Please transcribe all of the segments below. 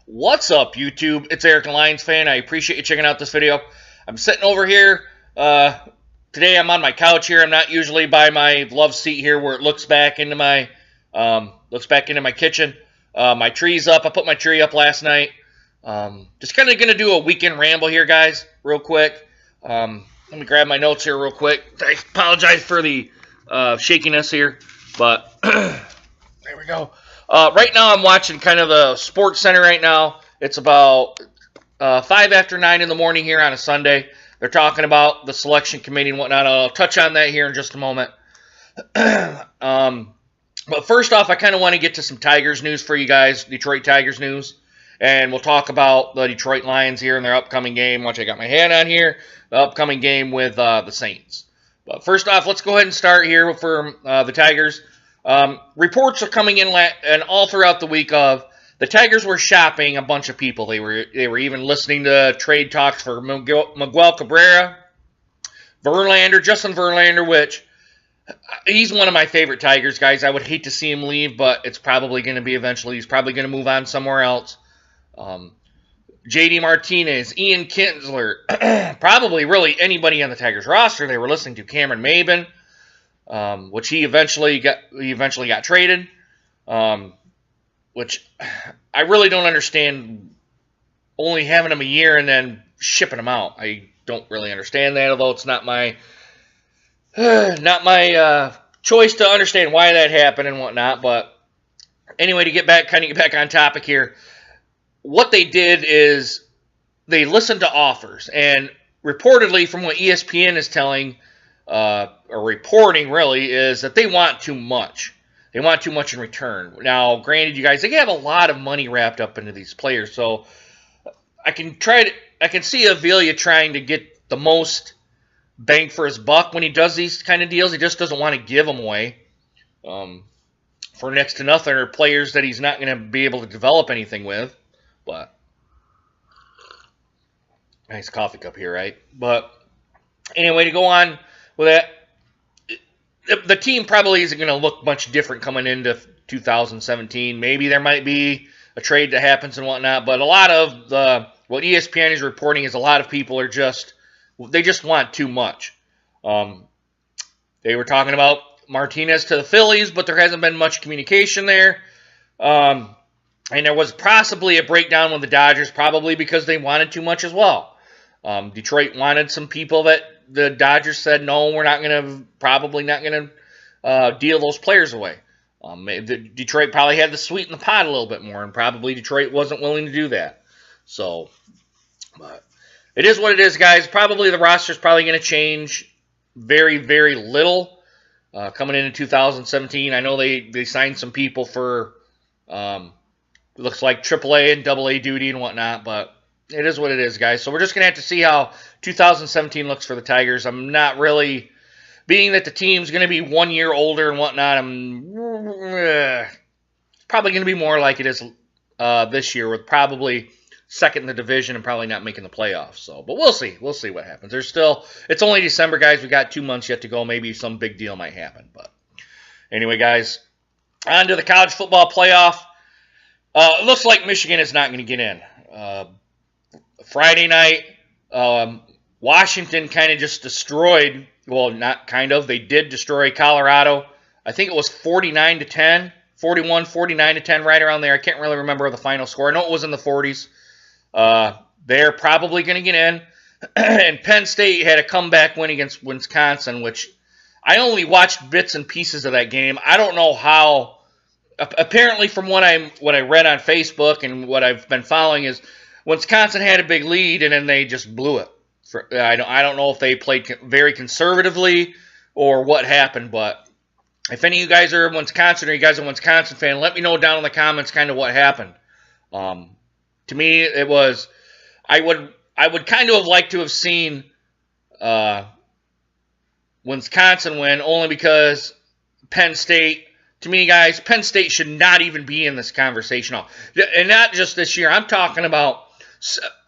What's up, YouTube? It's Eric, a Lions fan. I appreciate you checking out this video. I'm sitting over here. Today I'm on my couch here. I'm not usually by my love seat here where it looks back into my kitchen. My tree's up. I put my tree up last night. Just kind of going to do a weekend ramble here, guys, real quick. Let me grab my notes here real quick. I apologize for the shakiness here, but there we go. Right now I'm watching kind of the Sports Center right now. It's about 5 after 9 in the morning here on a Sunday. They're talking about the selection committee and whatnot. I'll touch on that here in just a moment. But first off, I kind of want to get to some Tigers news for you guys, Detroit Tigers news. And we'll talk about the Detroit Lions here in their upcoming game. Watch, I got my hand on here. The upcoming game with the Saints. But first off, let's go ahead and start here for the Tigers. Reports are coming in and all throughout the week of the Tigers were shopping a bunch of people. They were even listening to trade talks for Miguel Cabrera, Justin Verlander, which he's one of my favorite Tigers guys. I would hate to see him leave, but it's probably going to be eventually. He's probably going to move on somewhere else. J.D. Martinez, Ian Kinsler, probably really anybody on the Tigers roster they were listening to. Cameron Maybin, which he eventually got traded, which I really don't understand only having him a year and then shipping him out. I don't really understand that, although it's not my choice to understand why that happened and whatnot. But anyway, to get back on topic here, what they did is they listened to offers, and reportedly, from what ESPN is telling or reporting, really, is that they want too much. They want too much in return. Now, granted, you guys, they have a lot of money wrapped up into these players, so I can see Avila trying to get the most bang for his buck when he does these kind of deals. He just doesn't want to give them away for next to nothing, or players that he's not going to be able to develop anything with. But nice coffee cup here, right? But anyway, to go on with that, the team probably isn't going to look much different coming into 2017. Maybe there might be a trade that happens and whatnot, but a lot of what ESPN is reporting is a lot of people are just want too much. They were talking about Martinez to the Phillies, but there hasn't been much communication there. And there was possibly a breakdown with the Dodgers, probably because they wanted too much as well. Detroit wanted some people that the Dodgers said, no, we're probably not going to deal those players away. Detroit probably had to sweeten the pot a little bit more, and probably Detroit wasn't willing to do that. So, but it is what it is, guys. Probably the roster's probably going to change very, very little coming into 2017. I know they signed some people for looks like AAA and AA duty and whatnot, but it is what it is, guys. So we're just going to have to see how 2017 looks for the Tigers. I'm not really, being that the team's going to be 1 year older and whatnot, it's probably going to be more like it is this year, with probably second in the division and probably not making the playoffs. So, but we'll see. We'll see what happens. It's only December, guys. We got 2 months yet to go. Maybe some big deal might happen. But anyway, guys, on to the college football playoff. It looks like Michigan is not going to get in. Friday night, Washington kind of just destroyed, well, not kind of, they did destroy Colorado. I think it was 49-10, 49-10, right around there. I can't really remember the final score. I know it was in the 40s. They're probably going to get in. And Penn State had a comeback win against Wisconsin, which I only watched bits and pieces of that game. I don't know how. Apparently, from what I read on Facebook and what I've been following, is Wisconsin had a big lead and then they just blew it. I don't know if they played very conservatively or what happened, but if any of you guys are in Wisconsin or you guys are a Wisconsin fan, let me know down in the comments kind of what happened. To me, it was I would kind of have liked to have seen Wisconsin win, only because Penn State. To me, guys, Penn State should not even be in this conversation. And not just this year. I'm talking about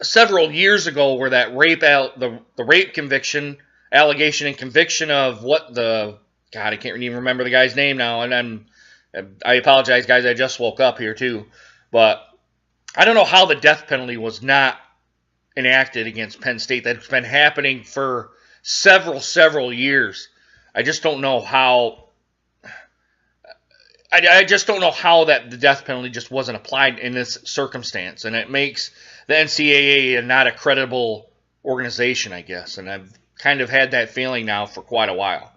several years ago, where that the rape conviction, allegation and conviction of God, I can't even remember the guy's name now. And I apologize, guys. I just woke up here, too. But I don't know how the death penalty was not enacted against Penn State. That's been happening for several years. I just don't know how. I just don't know how that the death penalty just wasn't applied in this circumstance, and it makes the NCAA not a credible organization, I guess. And I've kind of had that feeling now for quite a while.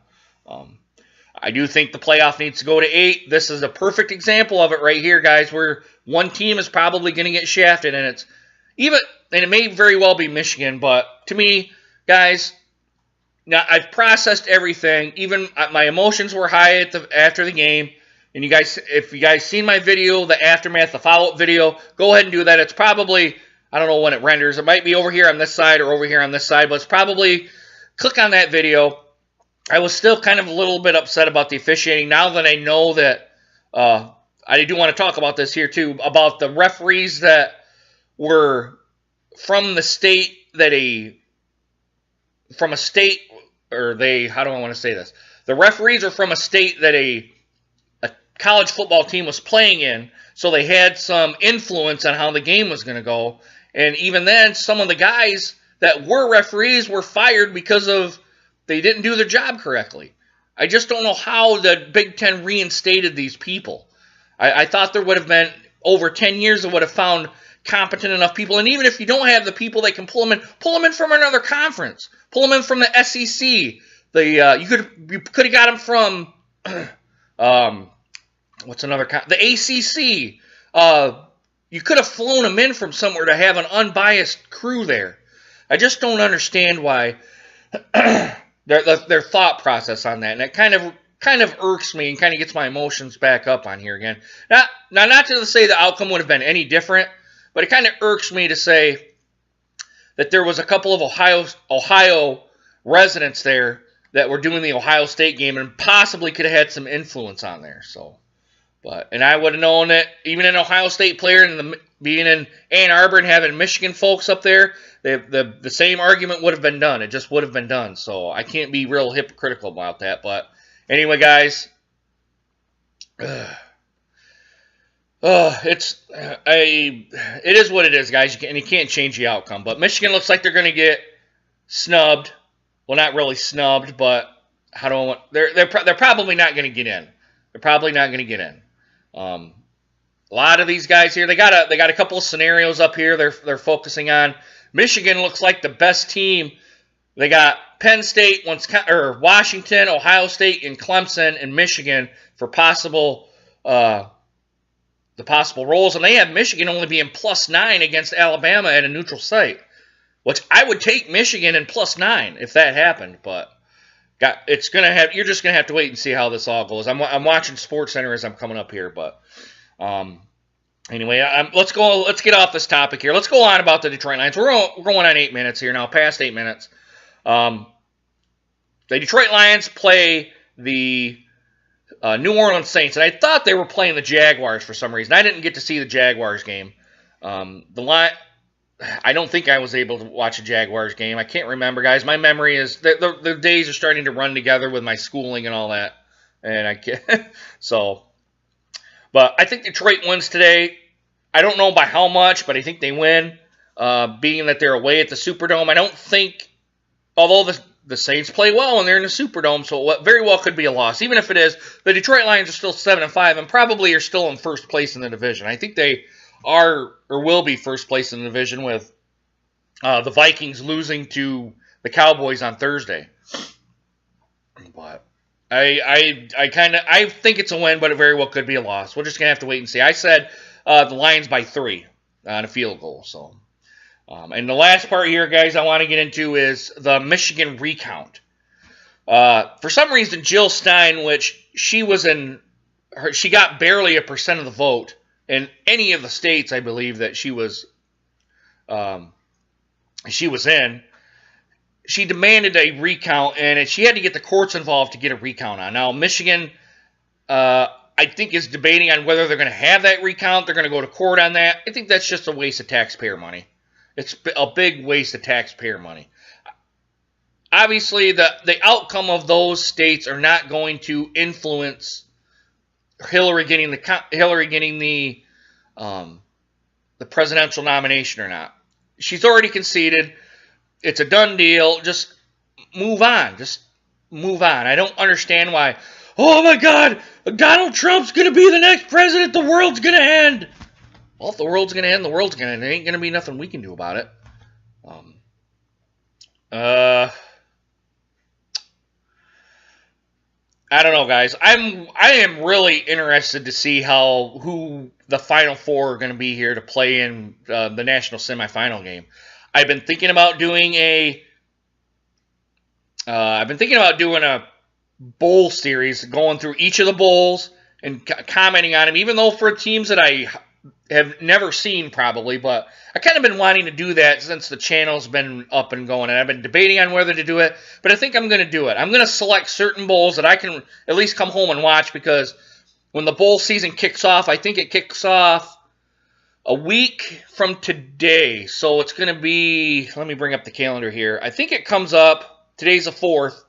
I do think the playoff needs to go to 8. This is a perfect example of it right here, guys, where one team is probably going to get shafted, and it may very well be Michigan. But to me, guys, now I've processed everything. Even my emotions were high after the game. And you guys, if you guys seen my video, the aftermath, the follow-up video, go ahead and do that. It's probably, I don't know when it renders. It might be over here on this side or over here on this side, but it's probably, click on that video. I was still kind of a little bit upset about the officiating. Now that I know that, I do want to talk about this here too, about the referees that were from the state that how do I want to say this? The referees are from a state that a college football team was playing in, so they had some influence on how the game was going to go. And even then, some of the guys that were referees were fired because of they didn't do their job correctly. I just don't know how the Big Ten reinstated these people. I thought there would have been, over 10 years, it would have found competent enough people. And even if you don't have the people that can pull them in from another conference. Pull them in from the SEC. You could have got them from the ACC. You could have flown them in from somewhere to have an unbiased crew there. I just don't understand why their thought process on that, and it kind of irks me and kind of gets my emotions back up on here again. Now, not to say the outcome would have been any different, but it kind of irks me to say that there was a couple of Ohio residents there that were doing the Ohio State game and possibly could have had some influence on there. And I would have known that even an Ohio State player and being in Ann Arbor and having Michigan folks up there, the same argument would have been done. It just would have been done. So I can't be real hypocritical about that. But anyway, guys, it is what it is, guys. You can't change the outcome. But Michigan looks like they're going to get snubbed. Well, not really snubbed, but they're probably not going to get in. They're probably not going to get in. A lot of these guys here, they got a couple of scenarios up here they're focusing on. Michigan looks like the best team. They got Penn State, Washington, Ohio State, and Clemson and Michigan for the possible roles, and they have Michigan only being +9 against Alabama at a neutral site, which I would take Michigan and +9 if that happened, but you're just gonna have to wait and see how this all goes. I'm watching SportsCenter as I'm coming up here, but anyway, let's get off this topic here. Let's go on about the Detroit Lions. We're going on 8 minutes here now, past 8 minutes. The Detroit Lions play the New Orleans Saints, and I thought they were playing the Jaguars for some reason. I didn't get to see the Jaguars game. I don't think I was able to watch a Jaguars game. I can't remember, guys. My memory is the days are starting to run together with my schooling and all that, and I can't. But I think Detroit wins today. I don't know by how much, but I think they win. Being that they're away at the Superdome, I don't think, although the Saints play well and they're in the Superdome, so what very well could be a loss. Even if it is, the Detroit Lions are still 7-5 and probably are still in first place in the division. I think they are or will be first place in the division with the Vikings losing to the Cowboys on Thursday. But I think it's a win, but it very well could be a loss. We're just gonna have to wait and see. I said the Lions by 3 on a field goal. So, and the last part here, guys, I want to get into is the Michigan recount. For some reason, Jill Stein, which she got barely 1% of the vote in any of the states, I believe, that she was in. She demanded a recount, and she had to get the courts involved to get a recount on. Now, Michigan, I think, is debating on whether they're going to have that recount. They're going to go to court on that. I think that's just a waste of taxpayer money. It's a big waste of taxpayer money. Obviously, the outcome of those states are not going to influence Hillary getting the the presidential nomination or not. She's already conceded. It's a done deal. Just move on. Just move on. I don't understand why, oh my God, Donald Trump's going to be the next president. The world's going to end. Well, if the world's going to end, the world's going to end. There ain't going to be nothing we can do about it. I don't know, guys. I am really interested to see who the Final Four are going to be here to play in the national semifinal game. I've been thinking about doing a bowl series, going through each of the bowls and commenting on them, even though for teams that I have never seen probably, but I kind of been wanting to do that since the channel's been up and going, and I've been debating on whether to do it, but I think I'm going to do it. I'm going to select certain bowls that I can at least come home and watch, because when the bowl season kicks off, I think it kicks off a week from today, so it's going to be, let me bring up the calendar here. I think it comes up, today's the 4th,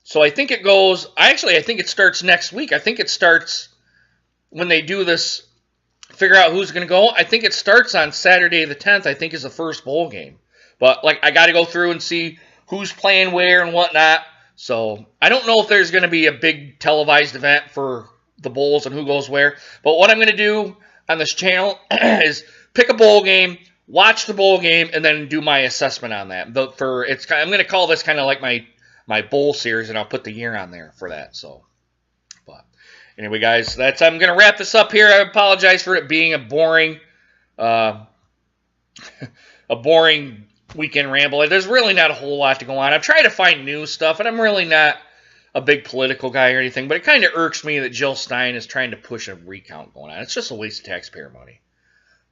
so I think it goes, I think it starts next week. I think it starts when they do this, figure out who's going to go. I think it starts on Saturday the 10th, I think is the first bowl game. But, like, I got to go through and see who's playing where and whatnot. So, I don't know if there's going to be a big televised event for the bowls and who goes where. But what I'm going to do on this channel is pick a bowl game, watch the bowl game, and then do my assessment on that. I'm going to call this kind of like my bowl series, and I'll put the year on there for that. So, but anyway, guys, I'm going to wrap this up here. I apologize for it being a boring weekend ramble. There's really not a whole lot to go on. I'm trying to find new stuff, and I'm really not a big political guy or anything, but it kind of irks me that Jill Stein is trying to push a recount going on. It's just a waste of taxpayer money.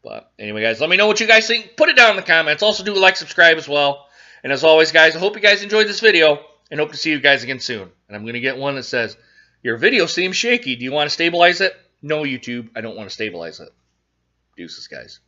But anyway, guys, let me know what you guys think. Put it down in the comments. Also, do like, subscribe as well. And as always, guys, I hope you guys enjoyed this video, and hope to see you guys again soon. And I'm going to get one that says, your video seems shaky. Do you want to stabilize it? No, YouTube. I don't want to stabilize it. Deuces, guys.